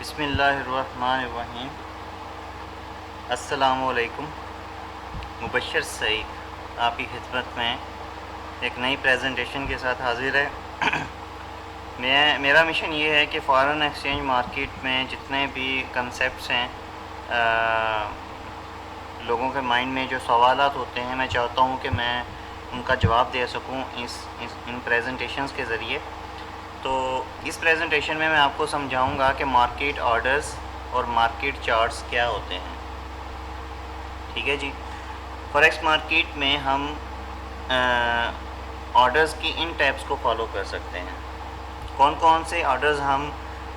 बिस्मिल्लाहिर्रहमानिर्रहीम। अस्सलामुअलैकुम। मुबश्शिर सईद आपकी खिदमत में एक नई प्रेजेंटेशन के साथ हाज़िर है। मेरा मिशन ये है कि फ़ॉरेन एक्सचेंज मार्केट में जितने भी कंसेप्ट्स हैं, लोगों के माइंड में जो सवालात होते हैं, मैं चाहता हूँ कि मैं उनका जवाब दे सकूँ इन प्रेजेंटेशंस के ज़रिए। तो इस प्रेजेंटेशन में मैं आपको समझाऊंगा कि मार्केट ऑर्डर्स और मार्केट चार्ट्स क्या होते हैं। ठीक है जी। फॉरेक्स मार्केट में हम ऑर्डर्स की इन टैब्स को फॉलो कर सकते हैं। कौन कौन से ऑर्डर्स हम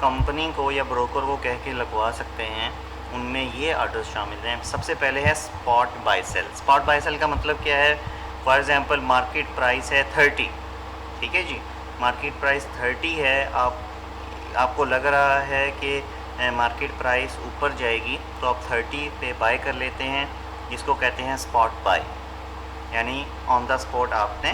कंपनी को या ब्रोकर को कह के लगवा सकते हैं, उनमें ये ऑर्डर्स शामिल हैं। सबसे पहले है spot buy sell. Spot buy sell का मतलब क्या है? फॉर एग्ज़ाम्पल मार्केट प्राइस है 30, ठीक है जी। मार्केट प्राइस 30 है, आपको लग रहा है कि मार्केट प्राइस ऊपर जाएगी, तो आप 30 पे बाय कर लेते हैं। इसको कहते हैं स्पॉट बाय, यानी ऑन द स्पॉट आपने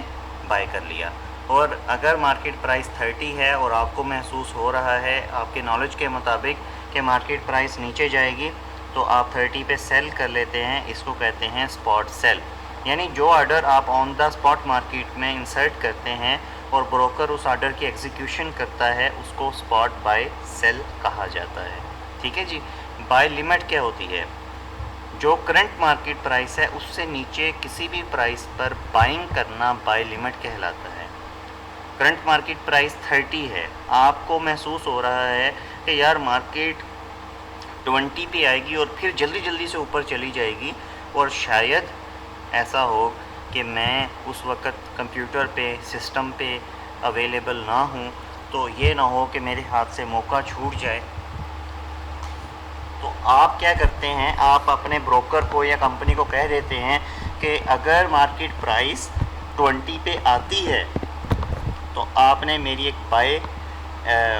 बाय कर लिया। और अगर मार्केट प्राइस 30 है और आपको महसूस हो रहा है आपके नॉलेज के मुताबिक कि मार्केट प्राइस नीचे जाएगी, तो आप 30 पे सेल कर लेते हैं। इसको कहते हैं स्पॉट सेल। यानी जो ऑर्डर आप ऑन द स्पॉट मार्केट में इंसर्ट करते हैं और ब्रोकर उस ऑर्डर की एग्जीक्यूशन करता है, उसको स्पॉट बाय सेल कहा जाता है। ठीक है जी। बाय लिमिट क्या होती है? जो करंट मार्केट प्राइस है उससे नीचे किसी भी प्राइस पर बाइंग करना बाय लिमिट कहलाता है। करंट मार्केट प्राइस 30 है, आपको महसूस हो रहा है कि यार मार्केट 20 पे आएगी और फिर जल्दी जल्दी से ऊपर चली जाएगी, और शायद ऐसा हो कि मैं उस वक़्त कंप्यूटर पे, सिस्टम पे अवेलेबल ना हूँ, तो ये ना हो कि मेरे हाथ से मौका छूट जाए। तो आप क्या करते हैं, आप अपने ब्रोकर को या कंपनी को कह देते हैं कि अगर मार्केट प्राइस 20 पे आती है तो आपने मेरी एक बाय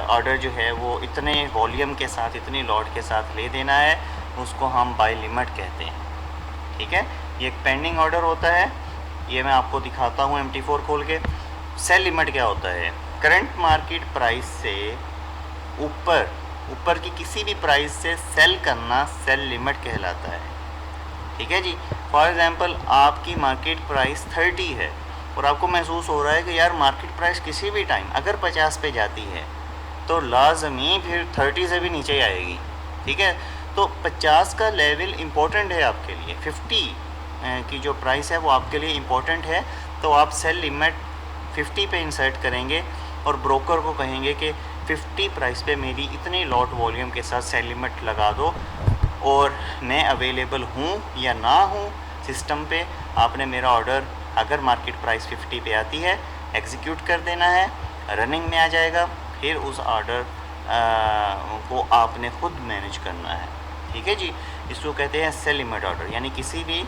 ऑर्डर जो है वो इतने वॉल्यूम के साथ, इतनी लॉट के साथ ले देना है। उसको हम बाय लिमिट कहते हैं। ठीक है। ये एक पेंडिंग ऑर्डर होता है। ये मैं आपको दिखाता हूँ MT4 खोल के। सेल लिमिट क्या होता है? करंट मार्केट प्राइस से ऊपर की किसी भी प्राइस से सेल करना सेल लिमिट कहलाता है। ठीक है जी। फॉर एग्ज़ाम्पल आपकी मार्केट प्राइस 30 है और आपको महसूस हो रहा है कि यार मार्केट प्राइस किसी भी टाइम अगर 50 पे जाती है तो लाजमी फिर 30 से भी नीचे आएगी। ठीक है। तो 50 का लेवल इम्पोर्टेंट है आपके लिए, 50 की जो प्राइस है वो आपके लिए इम्पोर्टेंट है। तो आप सेल लिमिट 50 पे इंसर्ट करेंगे और ब्रोकर को कहेंगे कि 50 प्राइस पे मेरी इतनी लॉट वॉल्यूम के साथ सेल लिमिट लगा दो, और मैं अवेलेबल हूँ या ना हूँ सिस्टम पे। आपने मेरा ऑर्डर अगर मार्केट प्राइस 50 पे आती है एग्जीक्यूट कर देना है, रनिंग में आ जाएगा। फिर उस ऑर्डर को आपने खुद मैनेज करना है। ठीक है जी। इसको कहते हैं सेल लिमिट ऑर्डर। यानी किसी भी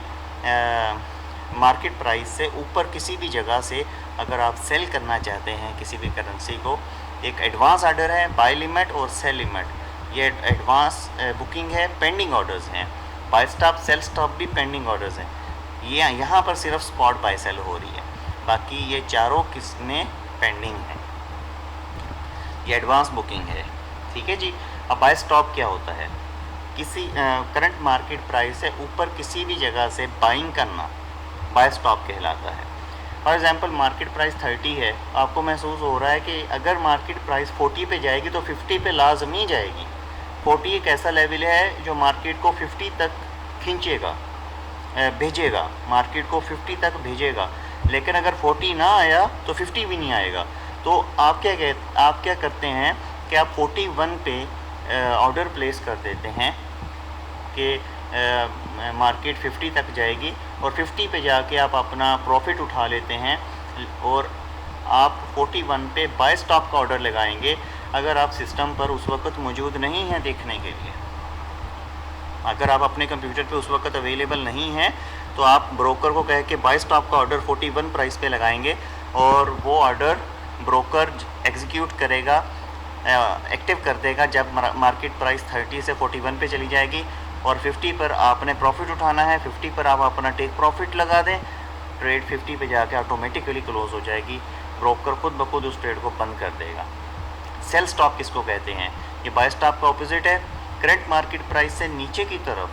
मार्केट प्राइस से ऊपर किसी भी जगह से अगर आप सेल करना चाहते हैं किसी भी करेंसी को, एक एडवांस ऑर्डर है बाय लिमिट और सेल लिमिट। ये एडवांस बुकिंग है, पेंडिंग ऑर्डर्स हैं। बाय स्टॉप, सेल स्टॉप भी पेंडिंग ऑर्डर्स हैं। ये यहाँ पर सिर्फ स्पॉट बाय सेल हो रही है, बाकी ये चारों किस्में पेंडिंग हैं। ये एडवांस बुकिंग है। ठीक है जी। अब बाय स्टॉप क्या होता है? किसी करंट मार्केट प्राइस से ऊपर किसी भी जगह से बाइंग करना बाय स्टॉप कहलाता है। फॉर एग्ज़ाम्पल मार्केट प्राइस 30 है, आपको महसूस हो रहा है कि अगर मार्केट प्राइस 40 पे जाएगी तो 50 पे लाजमी जाएगी। 40 एक ऐसा लेवल है जो मार्केट को 50 तक खींचेगा, भेजेगा, मार्केट को 50 तक भेजेगा। लेकिन अगर 40 ना आया तो 50 भी नहीं आएगा। तो आप क्या करते हैं कि आप 41 पे ऑर्डर प्लेस कर देते हैं कि मार्केट 50 तक जाएगी, और 50 पे जाके आप अपना प्रॉफिट उठा लेते हैं, और आप 41 पे बाय स्टॉप का ऑर्डर लगाएंगे। अगर आप सिस्टम पर उस वक्त मौजूद नहीं हैं देखने के लिए, अगर आप अपने कंप्यूटर पे उस वक्त अवेलेबल नहीं हैं, तो आप ब्रोकर को कह के बाय स्टॉप का ऑर्डर 41 प्राइस पे लगाएंगे, और वो ऑर्डर ब्रोकर एग्जीक्यूट करेगा, एक्टिव कर देगा जब मार्केट प्राइस 30 से 41 पे चली जाएगी। और 50 पर आपने प्रॉफिट उठाना है, 50 पर आप अपना टेक प्रॉफिट लगा दें। ट्रेड 50 पे जाके ऑटोमेटिकली क्लोज हो जाएगी, ब्रोकर खुद ब खुद उस ट्रेड को बंद कर देगा। सेल स्टॉप किसको कहते हैं? ये बाय स्टॉप का ऑपोजिट है। करंट मार्केट प्राइस से नीचे की तरफ,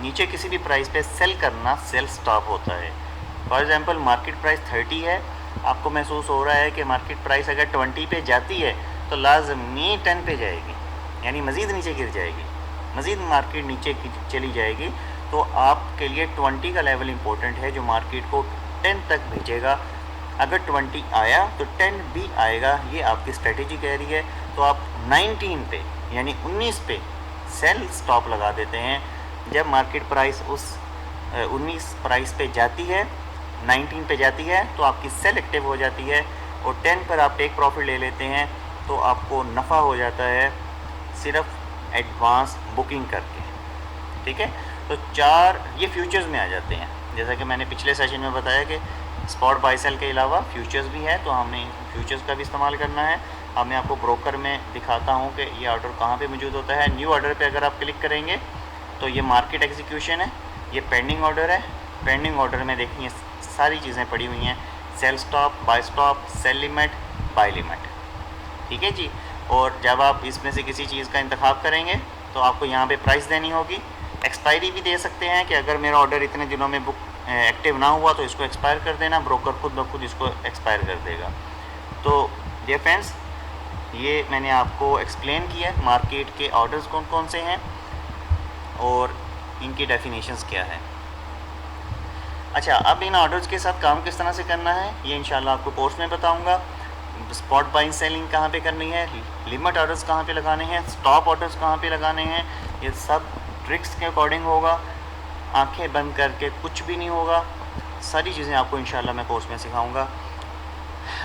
नीचे किसी भी प्राइस पे सेल करना सेल स्टॉप होता है। फॉर एग्जांपल मार्केट प्राइस 30 है, आपको महसूस हो रहा है कि मार्केट प्राइस अगर 20 पे जाती है तो लाजमी 10 पे जाएगी, यानी मज़ीद नीचे गिर जाएगी, मज़ीद मार्केट नीचे चली जाएगी। तो आपके लिए 20 का लेवल इंपॉर्टेंट है जो मार्केट को 10 तक भेजेगा। अगर 20 आया तो 10 भी आएगा, ये आपकी स्ट्रेटेजी कह रही है। तो आप 19 पे यानी 19 पे सेल स्टॉप लगा देते हैं। जब मार्केट प्राइस उस 19 प्राइस पे जाती है, 19 पे जाती है, तो आपकी सेल एक्टिव हो जाती है और 10 पर आप टेक प्रॉफिट ले लेते हैं, तो आपको नफ़ा हो जाता है सिर्फ एडवांस बुकिंग करके। ठीक है, तो 4 ये फ्यूचर्स में आ जाते हैं। जैसा कि मैंने पिछले सेशन में बताया कि स्पॉट बाय सेल के अलावा फ्यूचर्स भी है, तो हमें फ्यूचर्स का भी इस्तेमाल करना है। अब मैं आपको ब्रोकर में दिखाता हूँ कि ये ऑर्डर कहाँ पे मौजूद होता है। न्यू ऑर्डर पे अगर आप क्लिक करेंगे तो ये मार्केट एग्जीक्यूशन है, ये पेंडिंग ऑर्डर है। पेंडिंग ऑर्डर में देखिए सारी चीज़ें पड़ी हुई हैं, sell stop, buy stop, sell limit, buy limit. ठीक है जी। और जब आप इसमें से किसी चीज़ का इंतखाब करेंगे तो आपको यहाँ पे प्राइस देनी होगी। एक्सपायरी भी दे सकते हैं कि अगर मेरा ऑर्डर इतने दिनों में बुक एक्टिव ना हुआ तो इसको एक्सपायर कर देना, ब्रोकर खुद ब खुद इसको एक्सपायर कर देगा। तो डियर फ्रेंड्स, ये मैंने आपको एक्सप्लेन किया मार्केट के ऑर्डर्स कौन कौन से हैं और इनकी डेफिनेशंस क्या है। अच्छा, अब इन ऑर्डर्स के साथ काम किस तरह से करना है ये इंशाल्लाह आपको कोर्स में बताऊंगा। स्पॉट बाइंग सेलिंग कहाँ पे करनी है, लिमिट ऑर्डर्स कहाँ पे लगाने हैं, स्टॉप ऑर्डर्स कहाँ पे लगाने हैं, ये सब ट्रिक्स के अकॉर्डिंग होगा। आंखें बंद करके कुछ भी नहीं होगा, सारी चीज़ें आपको इंशाल्लाह मैं कोर्स में सिखाऊंगा।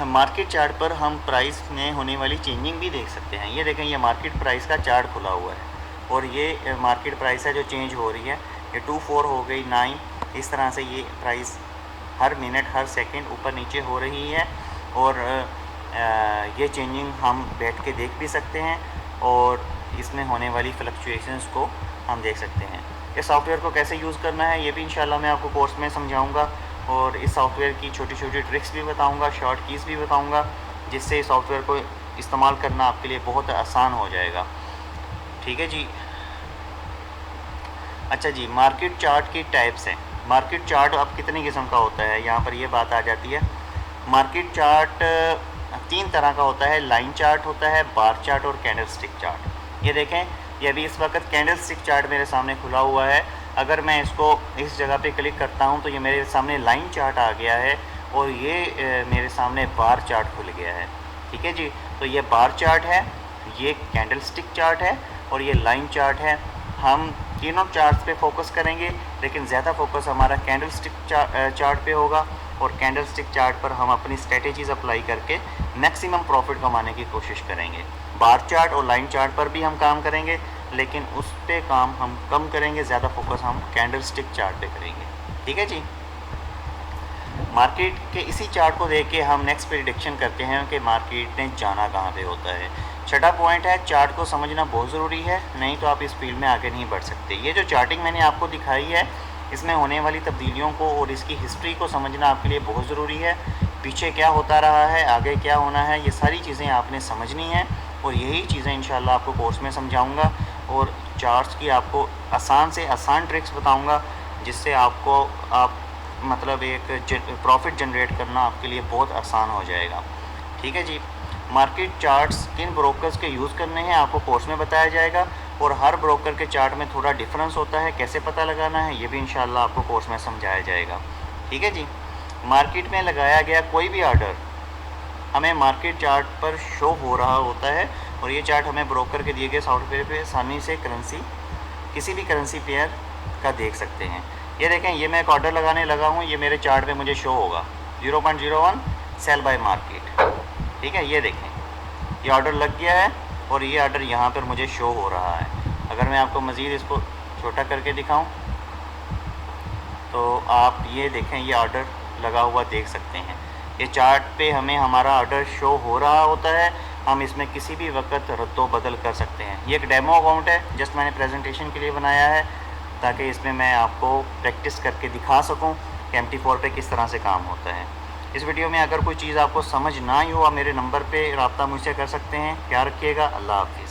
मार्केट चार्ट पर हम प्राइस में होने वाली चेंजिंग भी देख सकते हैं। ये देखें, ये मार्केट प्राइस का चार्ट खुला हुआ है और ये मार्केट प्राइस है जो चेंज हो रही है। ये 24 हो गई 9, इस तरह से ये प्राइस हर मिनट हर सेकंड ऊपर नीचे हो रही है और ये चेंजिंग हम बैठ के देख भी सकते हैं और इसमें होने वाली फ्लक्चुएशंस को हम देख सकते हैं। इस सॉफ्टवेयर को कैसे यूज़ करना है ये भी इंशाल्लाह मैं आपको कोर्स में समझाऊंगा और इस सॉफ्टवेयर की छोटी छोटी ट्रिक्स भी बताऊंगा, शॉर्ट कीज़ भी बताऊंगा, जिससे इस सॉफ्टवेयर को इस्तेमाल करना आपके लिए बहुत आसान हो जाएगा। ठीक है जी। अच्छा जी, मार्केट चार्ट की टाइप्स हैं। मार्केट चार्ट अब कितनी किस्म का होता है, यहाँ पर ये बात आ जाती है। मार्केट चार्ट 3 तरह का होता है, लाइन चार्ट होता है, बार चार्ट और कैंडल स्टिक चार्ट। ये देखें, ये अभी इस वक्त कैंडल स्टिक चार्ट मेरे सामने खुला हुआ है। अगर मैं इसको इस जगह पे क्लिक करता हूँ तो ये मेरे सामने लाइन चार्ट आ गया है और ये मेरे सामने बार चार्ट खुल गया है। ठीक है जी। तो ये बार चार्ट है, ये कैंडल स्टिक चार्ट है और ये लाइन चार्ट है। हम तीनों चार्ट्स पे फोकस करेंगे, लेकिन ज़्यादा फोकस हमारा कैंडल स्टिक चार्ट पे होगा और कैंडल स्टिक चार्ट पर हम अपनी स्ट्रेटेजीज़ अप्लाई करके मैक्सिमम प्रॉफिट कमाने की कोशिश करेंगे। बार चार्ट और लाइन चार्ट पर भी हम काम करेंगे, लेकिन उस पे काम हम कम करेंगे, ज़्यादा फोकस हम कैंडल स्टिक चार्ट पे करेंगे। ठीक है जी। मार्केट के इसी चार्ट को देख के हम नेक्स्ट प्रेडिक्शन करते हैं कि मार्केट ने जाना कहाँ पे होता है। छठा पॉइंट है, चार्ट को समझना बहुत ज़रूरी है, नहीं तो आप इस फील्ड में आगे नहीं बढ़ सकते। ये जो चार्टिंग मैंने आपको दिखाई है, इसमें होने वाली तब्दीलियों को और इसकी हिस्ट्री को समझना आपके लिए बहुत ज़रूरी है। पीछे क्या होता रहा है, आगे क्या होना है, ये सारी चीज़ें आपने समझनी हैं और यही चीज़ें इंशाल्लाह आपको कोर्स में समझाऊँगा और चार्ट्स की आपको आसान से आसान ट्रिक्स बताऊँगा, जिससे आपको मतलब एक प्रॉफिट जनरेट करना आपके लिए बहुत आसान हो जाएगा। ठीक है जी। मार्केट चार्ट्स किन ब्रोकर्स के यूज़ करने हैं आपको कोर्स में बताया जाएगा और हर ब्रोकर के चार्ट में थोड़ा डिफरेंस होता है, कैसे पता लगाना है ये भी इंशाल्लाह आपको कोर्स में समझाया जाएगा। ठीक है जी। मार्केट में लगाया गया कोई भी ऑर्डर हमें मार्केट चार्ट पर शो हो रहा होता है और ये चार्ट हमें ब्रोकर के दिए गए सॉफ्टवेयर पे आसानी से किसी भी करेंसी पेयर का देख सकते हैं। ये देखें, ये मैं एक ऑर्डर लगाने लगा हूँ, ये मेरे चार्ट पे मुझे शो होगा 0.01 सेल बाय मार्केट। ठीक है, ये देखें, ये ऑर्डर लग गया है और ये ऑर्डर यहाँ पर मुझे शो हो रहा है। अगर मैं आपको मज़ीद इसको छोटा करके दिखाऊं तो आप ये देखें, ये ऑर्डर लगा हुआ देख सकते हैं। ये चार्ट पे हमें हमारा ऑर्डर शो हो रहा होता है, हम इसमें किसी भी वक्त रद्दो बदल कर सकते हैं। ये एक डेमो अकाउंट है, जस्ट मैंने प्रेजेंटेशन के लिए बनाया है ताकि इसमें मैं आपको प्रैक्टिस करके दिखा सकूं कि MT4 पे किस तरह से काम होता है। इस वीडियो में अगर कोई चीज़ आपको समझ ना आई हो, आप मेरे नंबर पे रब्ता मुझसे कर सकते हैं। ख्याल रखिएगा। अल्लाह हाफ़िज़।